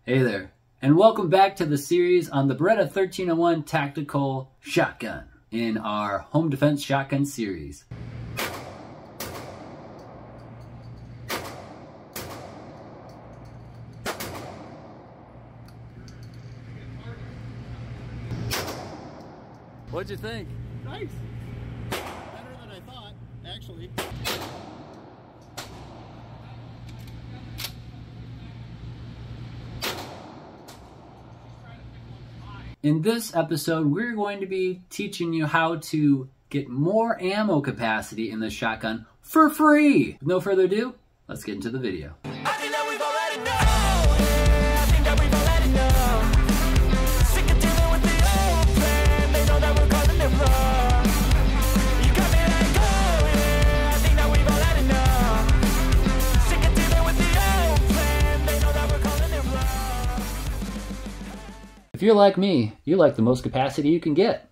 Hey there, and welcome back to the series on the Beretta 1301 Tactical Shotgun in our Home Defense Shotgun series. What'd you think? Nice. Better than I thought, actually. In this episode, we're going to be teaching you how to get more ammo capacity in the shotgun for free. With no further ado, let's get into the video. If you're like me, you like the most capacity you can get.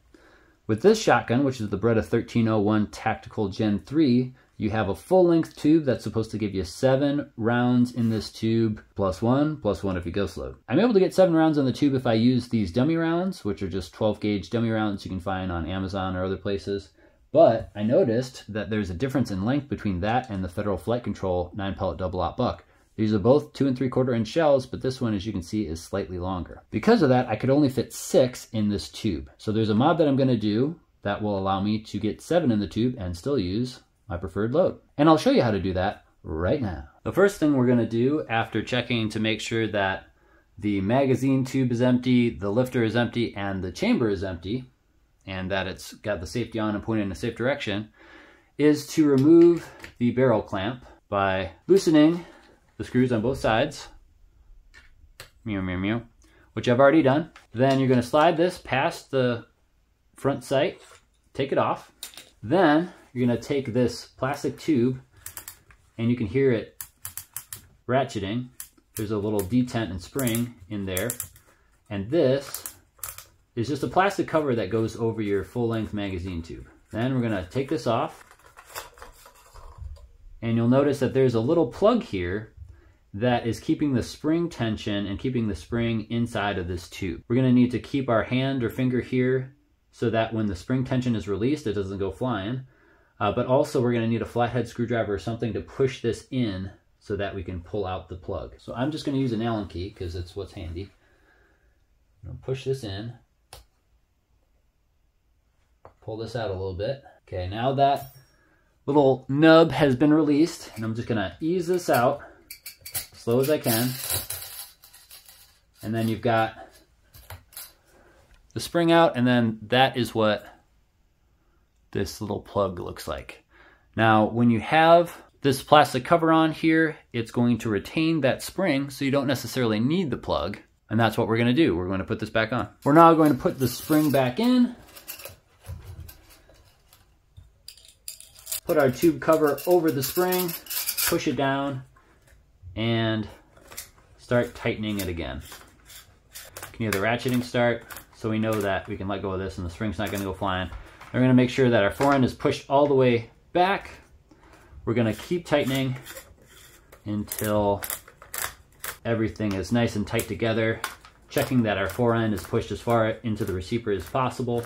With this shotgun, which is the Beretta 1301 Tactical Gen 3, you have a full-length tube that's supposed to give you 7 rounds in this tube, plus one if you ghost load. I'm able to get 7 rounds in the tube if I use these dummy rounds, which are just 12-gauge dummy rounds you can find on Amazon or other places. But I noticed that there's a difference in length between that and the Federal Flight Control 9-pellet double-aught buck. These are both 2 3/4 inch shells, but this one, as you can see, is slightly longer. Because of that, I could only fit 6 in this tube. So there's a mod that I'm gonna do that will allow me to get 7 in the tube and still use my preferred load. And I'll show you how to do that right now. The first thing we're gonna do after checking to make sure that the magazine tube is empty, the lifter is empty, and the chamber is empty, and that it's got the safety on and pointed in a safe direction, is to remove the barrel clamp by loosening the screws on both sides, which I've already done. Then you're going to slide this past the front sight, take it off. Then you're going to take this plastic tube, and you can hear it ratcheting. There's a little detent and spring in there. And this is just a plastic cover that goes over your full-length magazine tube. Then we're going to take this off, and you'll notice that there's a little plug here that is keeping the spring tension and keeping the spring inside of this tube. We're gonna need to keep our hand or finger here so that when the spring tension is released, it doesn't go flying. But also we're gonna need a flathead screwdriver or something to push this in so that we can pull out the plug. So I'm just gonna use an Allen key because it's what's handy. I'm gonna push this in. Pull this out a little bit. Okay, now that little nub has been released, and I'm just gonna ease this out slow as I can. And then you've got the spring out, and then that is what this little plug looks like. Now, when you have this plastic cover on here, it's going to retain that spring, so you don't necessarily need the plug. And that's what we're gonna do. We're gonna put this back on. We're now going to put the spring back in. Put our tube cover over the spring, push it down, and start tightening it again. You can hear the ratcheting start, so we know that we can let go of this and the spring's not gonna go flying. We're gonna make sure that our forend is pushed all the way back. We're gonna keep tightening until everything is nice and tight together, checking that our forend is pushed as far into the receiver as possible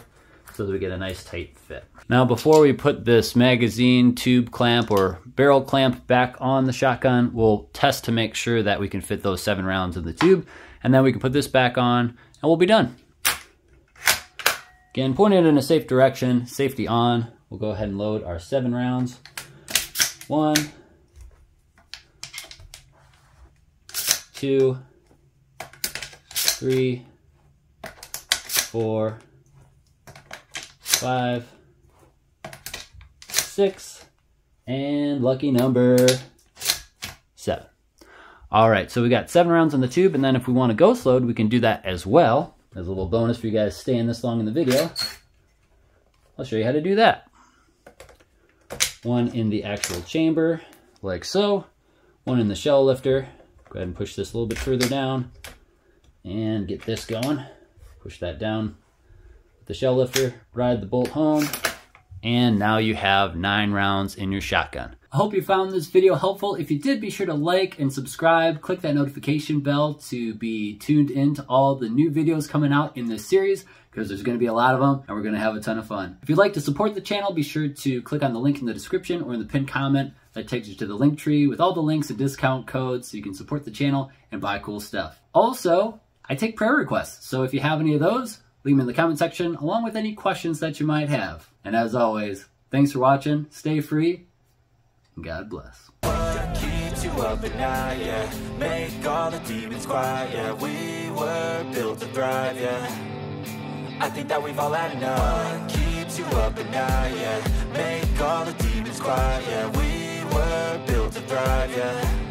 so that we get a nice tight fit. Now, before we put this magazine tube clamp or barrel clamp back on the shotgun, we'll test to make sure that we can fit those 7 rounds in the tube, and then we can put this back on and we'll be done. Again, pointed in a safe direction, safety on. We'll go ahead and load our 7 rounds. 1, 2, 3, 4, 5, 6, and lucky number 7. All right, so we got 7 rounds on the tube, and then if we want to ghost load, we can do that as well. As a little bonus for you guys staying this long in the video, I'll show you how to do that. 1 in the actual chamber, like so. 1 in the shell lifter. Go ahead and push this a little bit further down and get this going. Push that down with the shell lifter, ride the bolt home, and now you have 9 rounds in your shotgun. I hope you found this video helpful. If you did, be sure to like and subscribe. Click that notification bell to be tuned in to all the new videos coming out in this series, because there's going to be a lot of them and we're going to have a ton of fun. If you'd like to support the channel, be sure to click on the link in the description or in the pinned comment. That takes you to the link tree with all the links and discount codes so you can support the channel and buy cool stuff. Also, I take prayer requests, so if you have any of those, leave them in the comment section along with any questions that you might have. And as always, thanks for watching, stay free, and God bless. What keeps you up at night, yeah? Make all the demons quiet, yeah. We were built to thrive, yeah. I think that we've all had enough. What keeps you up at night, yeah? Make all the demons quiet, yeah. We were built to thrive, yeah.